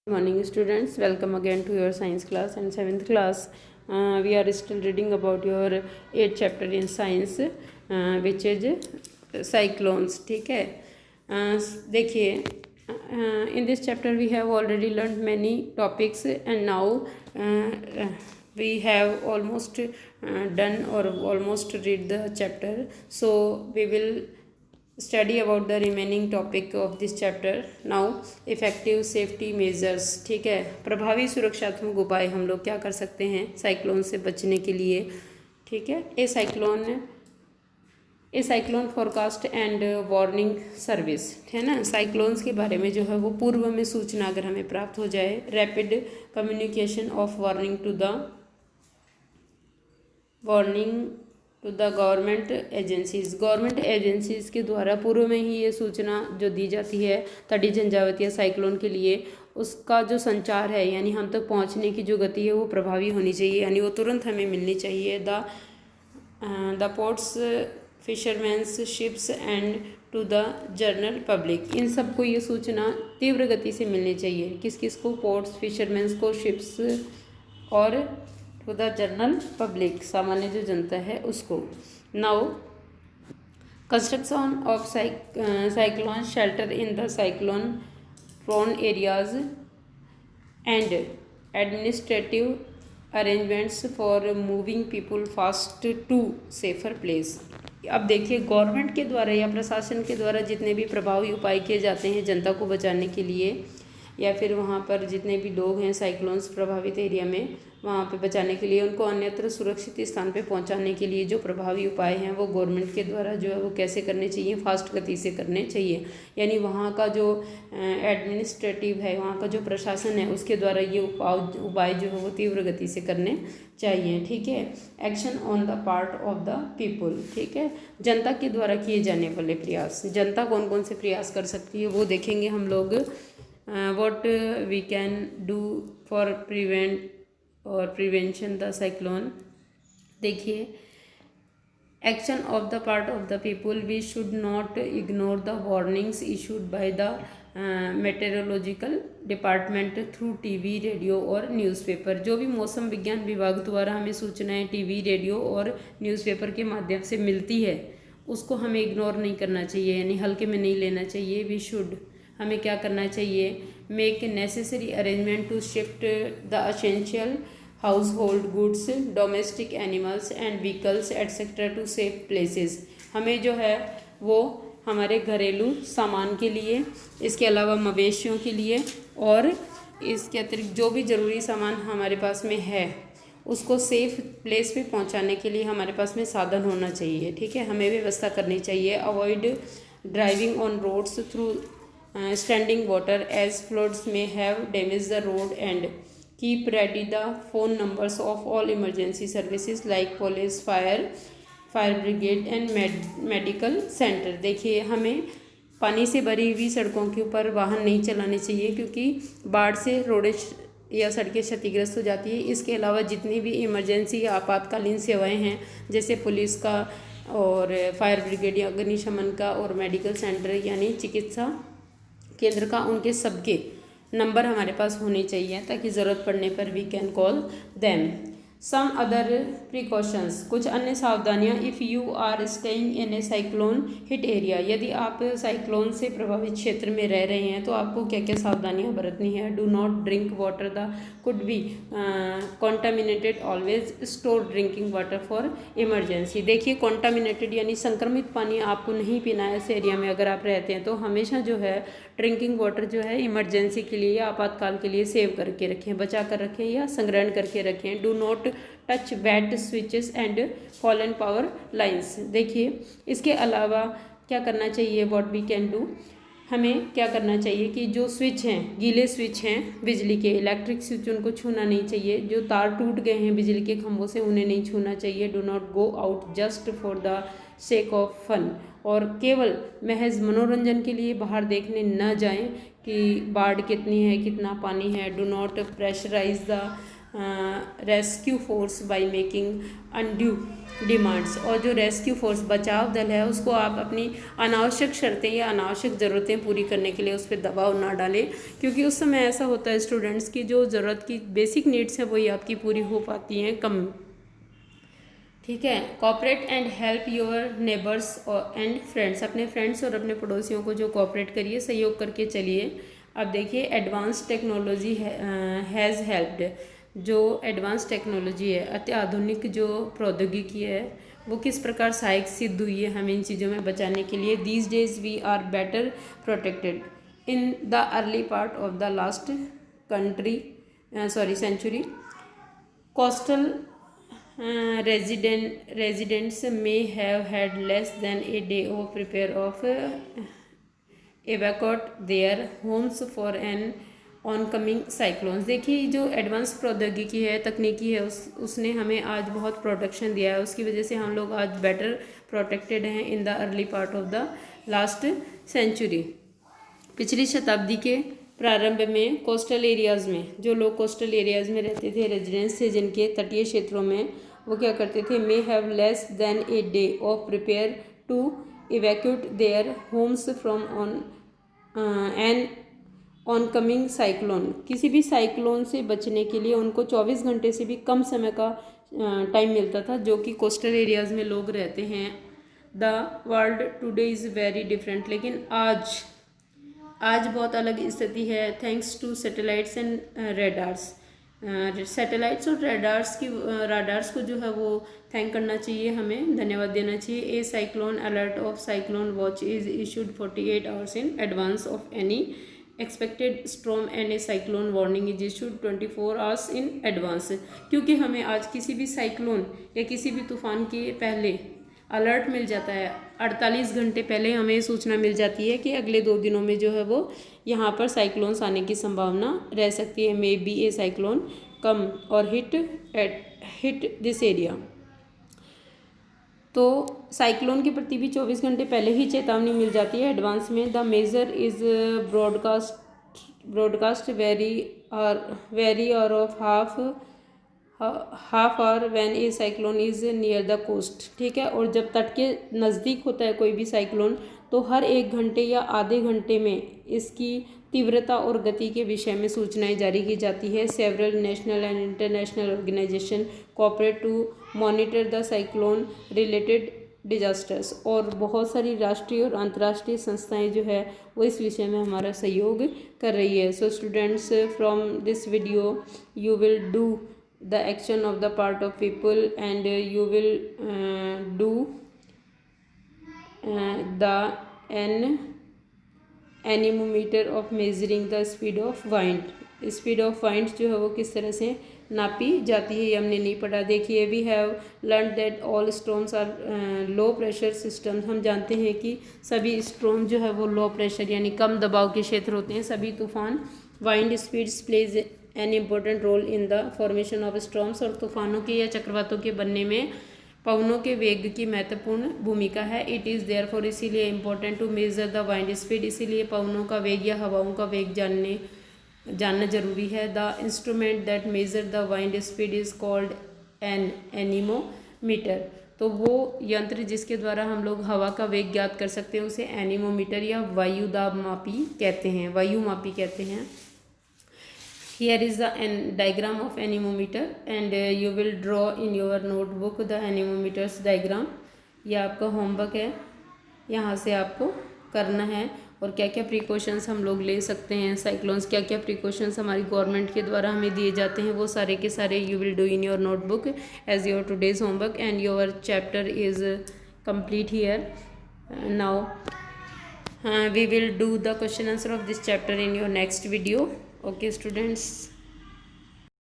Good morning students, welcome again to your science class and 7th class. We are still reading about your 8th chapter in science, which is cyclones. ठीक है, देखिए, in this chapter we have already learned many topics and now we have almost done or almost read the chapter, so we will study about the remaining topic of this chapter. Now effective safety measures. ठीक है, प्रभावी सुरक्षात्मक उपाय हम लोग क्या कर सकते हैं साइक्लोन से बचने के लिए. ठीक है, a cyclone forecast and warning service है ना. साइक्लोन्स के बारे में जो है वो पूर्व में सूचना अगर हमें प्राप्त हो जाए, rapid communication of warning to the government agencies के द्वारा पूर्व में ही ये सूचना जो दी जाती है तटीय जनजातीय साइक्लोन के लिए, उसका जो संचार है यानी हम तक पहुंचने की जो गति है वो प्रभावी होनी चाहिए, यानी वो तुरंत हमें मिलनी चाहिए. The ports, fishermans, ships and to the general public, इन सबको ये सूचना तीव्र गति से मिलनी चाहिए. किस किस को? पोर्ट्स, फिशरमैन्स को, शिप्स और टू द जनरल पब्लिक, सामान्य जो जनता है उसको. Now construction of cyclone shelter in the cyclone prone areas and administrative arrangements for moving people fast to safer place. अब देखिए, गवर्नमेंट के द्वारा या प्रशासन के द्वारा जितने भी प्रभावी उपाय किए जाते हैं जनता को बचाने के लिए, या फिर वहाँ पर जितने भी लोग हैं साइक्लोन्स प्रभावित एरिया में वहाँ पे बचाने के लिए, उनको अन्यत्र सुरक्षित स्थान पे पहुँचाने के लिए जो प्रभावी उपाय हैं वो गवर्नमेंट के द्वारा जो है वो कैसे करने चाहिए, फास्ट गति से करने चाहिए. यानी वहाँ का जो एडमिनिस्ट्रेटिव है, वहाँ का जो प्रशासन है, उसके द्वारा ये उपाय जो है वो तीव्र गति से करने चाहिए. ठीक है, action on the part of the people. ठीक है, जनता के द्वारा किए जाने वाले प्रयास. जनता कौन कौन से प्रयास कर सकती है वो देखेंगे हम लोग. what we can do for prevention the cyclone. देखिए, action of the part of the people, we should not ignore the warnings issued by the meteorological department through TV, radio और न्यूज़पेपर. जो भी मौसम विज्ञान विभाग द्वारा हमें सूचनाएं टीवी, रेडियो और न्यूज़पेपर के माध्यम से मिलती है उसको हमें इग्नोर नहीं करना चाहिए, यानी हल्के में नहीं लेना चाहिए. वी शुड, हमें क्या करना चाहिए, make necessary arrangement to shift the essential household goods, domestic animals and vehicles etcetera to safe places. हमें जो है वो हमारे घरेलू सामान के लिए, इसके अलावा मवेशियों के लिए और इसके अतिरिक्त जो भी ज़रूरी सामान हमारे पास में है उसको सेफ प्लेस पे पहुंचाने के लिए हमारे पास में साधन होना चाहिए. ठीक है, हमें व्यवस्था करनी चाहिए. Avoid driving on roads through standing water as floods may have damaged the road, and keep ready the phone numbers of all emergency services like police, fire brigade and medical center. देखिए, हमें पानी से भरी हुई सड़कों के ऊपर वाहन नहीं चलाने चाहिए क्योंकि बाढ़ से रोडें या सड़कें क्षतिग्रस्त हो जाती है. इसके अलावा जितनी भी इमरजेंसी या आपातकालीन सेवाएं हैं जैसे पुलिस का और फायर ब्रिगेड या अग्निशमन का और मेडिकल सेंटर यानी चिकित्सा केंद्र का, उनके सबके नंबर हमारे पास होने चाहिए ताकि ज़रूरत पड़ने पर we can call them. Some other precautions, कुछ अन्य सावधानियाँ. If you are staying in a cyclone hit area, यदि आप साइक्लोन से प्रभावित क्षेत्र में रह रहे हैं तो आपको क्या क्या सावधानियाँ बरतनी है. Do not drink water the could be contaminated, always store drinking water for emergency. देखिए, कॉन्टामिनेटेड यानी संक्रमित पानी आपको नहीं पीना है. ऐसे एरिया में अगर आप रहते हैं तो हमेशा जो है ड्रिंकिंग वाटर जो है इमरजेंसी के लिए या आपातकाल के लिए सेव करके रखें, बचा कर रखें या संग्रहण करके रखें. Do not touch wet switches and fallen power lines. देखिए, इसके अलावा क्या करना चाहिए, व्हाट वी कैन डू, हमें क्या करना चाहिए कि जो स्विच हैं, गीले स्विच हैं बिजली के, इलेक्ट्रिक स्विच, उनको छूना नहीं चाहिए. जो तार टूट गए हैं बिजली के खंभों से उन्हें नहीं छूना चाहिए. Do not go out just for the sake of fun, और केवल महज मनोरंजन के लिए बाहर देखने न जाएं कि बाढ़ कितनी है, कितना पानी है. Do not pressurise the rescue force by making undue demands. और जो रेस्क्यू फोर्स बचाव दल है उसको आप अपनी अनावश्यक शर्तें या अनावश्यक ज़रूरतें पूरी करने के लिए उस पर दबाव ना डालें, क्योंकि उस समय ऐसा होता है स्टूडेंट्स की जो ज़रूरत की बेसिक नीड्स हैं वही आपकी पूरी हो पाती हैं कम। ठीक है। Cooperate and help your neighbours and friends, अपने फ्रेंड्स और अपने पड़ोसियों को जो कॉपरेट करिए, सहयोग करके चलिए। अब देखिए एडवांस टेक्नोलॉजी हैज़ हेल्प्ड, जो एडवांस टेक्नोलॉजी है, अत्याधुनिक जो प्रौद्योगिकी है वो किस प्रकार सहायक सिद्ध हुई है हमें इन चीज़ों में बचाने के लिए। These days we are better protected in the early part of the last century. Coastal residents may have had less than a day of prepare of evacuate their homes for an oncoming cyclones। देखिए जो advance प्रौद्योगिकी है, तकनीकी है, उसने हमें आज बहुत प्रोटेक्शन दिया है, उसकी वजह से हम लोग आज बेटर प्रोटेक्टेड हैं in the early part of the last century. पिछली शताब्दी के प्रारंभ में कोस्टल एरियाज़ में, जो लोग कोस्टल एरियाज़ में रहते थे, रेजिडेंट्स थे जिनके तटीय क्षेत्रों में, वो क्या करते थे, may have less than a day of prepare to evacuate their homes from an oncoming cyclone. किसी भी साइक्लोन से बचने के लिए उनको 24 घंटे से भी कम समय का टाइम मिलता था, जो कि कोस्टल एरियाज़ में लोग रहते हैं। The world today is very different, लेकिन आज बहुत अलग स्थिति है, thanks to satellites and radars. Satellites और राडार्स को जो है वो थैंक करना चाहिए, हमें धन्यवाद देना चाहिए। A cyclone alert of cyclone watch is issued 48 hours in advance of any expected storm and a cyclone warning is issued 24 hours in advance. क्योंकि हमें आज किसी भी साइक्लोन या किसी भी तूफान के पहले अलर्ट मिल जाता है, 48 घंटे पहले हमें सूचना मिल जाती है कि अगले 2 दिनों में जो है वो यहाँ पर साइक्लोन्स आने की संभावना रह सकती है। मे बी ए साइक्लोन कम और हिट दिस एरिया। तो साइक्लोन के प्रति भी 24 घंटे पहले ही चेतावनी मिल जाती है एडवांस में। The major is broadcast every hour of half hour when a cyclone is near the coast. ठीक है। और जब तट के नज़दीक होता है कोई भी साइक्लोन, तो हर 1 घंटे या आधे घंटे में इसकी तीव्रता और गति के विषय में सूचनाएं जारी की जाती है। Several national and international organisation cooperate to monitor the cyclone related disasters. और बहुत सारी राष्ट्रीय और अंतर्राष्ट्रीय संस्थाएं जो है वो इस विषय में हमारा सहयोग कर रही है। So students, from this video you will do the action of the part of people and you will do the anemometer of measuring the speed of wind। Speed of wind जो है वो किस तरह से नापी जाती है ये हमने नहीं पढ़ा। देखिए we have learn that all storms are low pressure systems. हम जानते हैं कि सभी स्टॉर्म जो है वो लो प्रेशर यानी कम दबाव के क्षेत्र होते हैं। सभी तूफान wind speeds plays an important role in the formation of storms. और तूफानों के या चक्रवातों के बनने में पवनों के वेग की महत्वपूर्ण भूमिका है। इट इज़ देयरफॉर, इसीलिए important to measure the wind speed, इसीलिए पवनों का वेग या हवाओं का वेग जानना जरूरी है। The instrument that major the wind speed is called an anemometer. तो वो यंत्र जिसके द्वारा हम लोग हवा का वेग ज्ञात कर सकते हैं उसे एनीमोमीटर या वायुमापी कहते हैं। Here is the diagram of anemometer and you will draw in your notebook the anemometers diagram। ये आपका होमवर्क है, यहाँ से आपको करना है। और क्या क्या प्रिकॉशंस हम लोग ले सकते हैं, साइक्लोन्स क्या क्या प्रिकॉशंस हमारी गवर्नमेंट के द्वारा हमें दिए जाते हैं, वो सारे के सारे you will do in your notebook as your today's homework and your chapter is complete here। Now we will do the question answer of this chapter in your next video। Okay students।